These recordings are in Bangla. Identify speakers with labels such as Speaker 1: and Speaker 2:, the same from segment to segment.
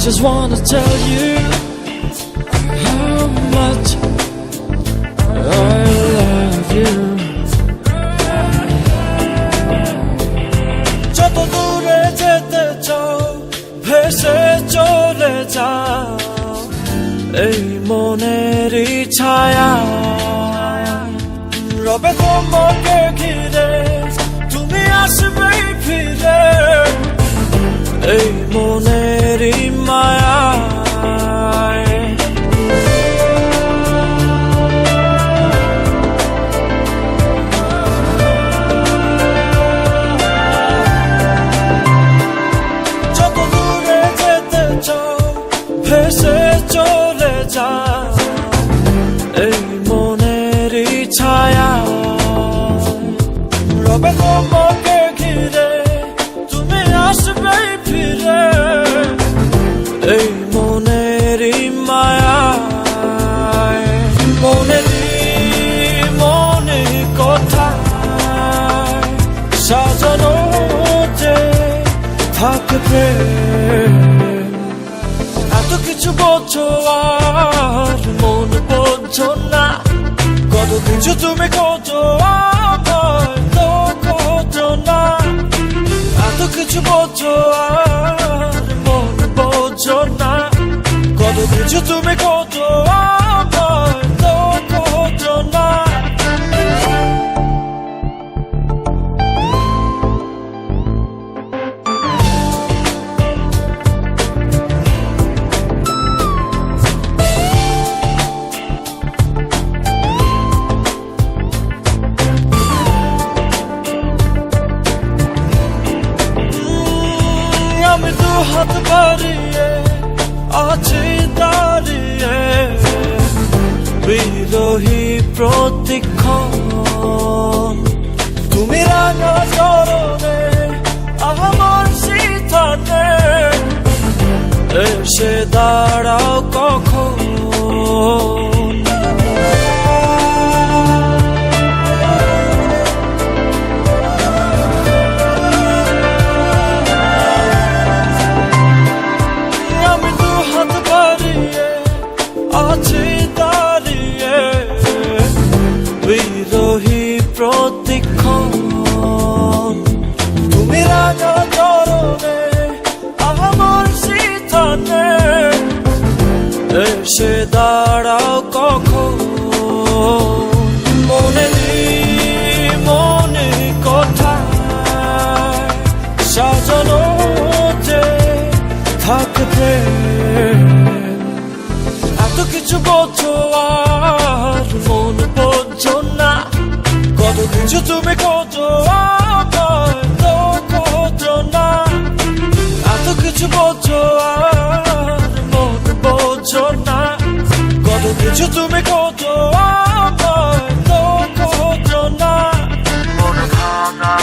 Speaker 1: just wanna tell you how much I love you. যত দূরে যেতে চাও ভেসে চলে যাও এই মনেরই ছায়া রবে তোমাকে ঘিরে তুমি আসবে ফিরে এই মনেরই মায়ায় যত দূরে যেতে চাও ভেসে চলে যাও এই মনেরই ছায়া রবে তোমাকে ঘিরে তুমি আসবে ফিরে এই মনেরই মায়ায় মনে কথায় সাজানো যে থাকবে এত কিছু বোঝো আর মন বোঝো না কত কিছু তুমি খোঁজো আমার তো খোঁজো না এত কিছু বোঝো আর মন বোঝো না কত কিছু তুমি খোঁজো আমার তো খোঁজো না আমি দু হাত বাড়িয়ে আছি দাঁড়িয়ে বিরোহী প্রতিক্ষণ তুমি রাঙা চরণে আমার সিথানে এসে দাঁড়াও কখন আছি দাঁড়িয়ে বিরোহী প্রতিক্ষণ তুমি রাঙা চরণে আমার সিথানে এসে দাঁড়াও কখন মনে কথায় সাজানো যে থাকবে এত কিছু বোঝো আর মন বোঝো না কত কিছু তুমি খোঁজো আমার তো খোঁজো না এত কিছু বোঝো আর মন বোঝো না কত কিছু তুমি খোঁজো আমার তো খোঁজো না মন ভাঙা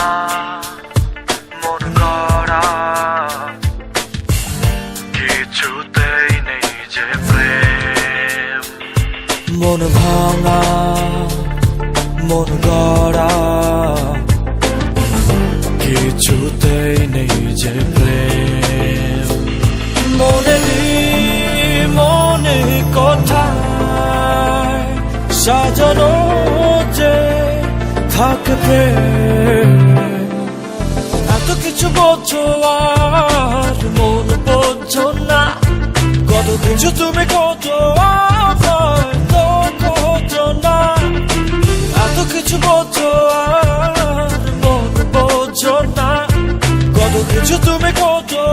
Speaker 1: মন গড়া কিছুতেই নেই যে প্রেম মন ভাঙা মন গড়া কিছুতেই নেই যে প্রেম মনে কথায় সাজানো যে থাকবে এত কিছু বোঝো আর মন বোঝো না কত কিছু তুমি খোঁজো আমার তো খোঁজো না এত কিছু বোঝো আর মন বোঝো না কত কিছু তুমি খোঁজো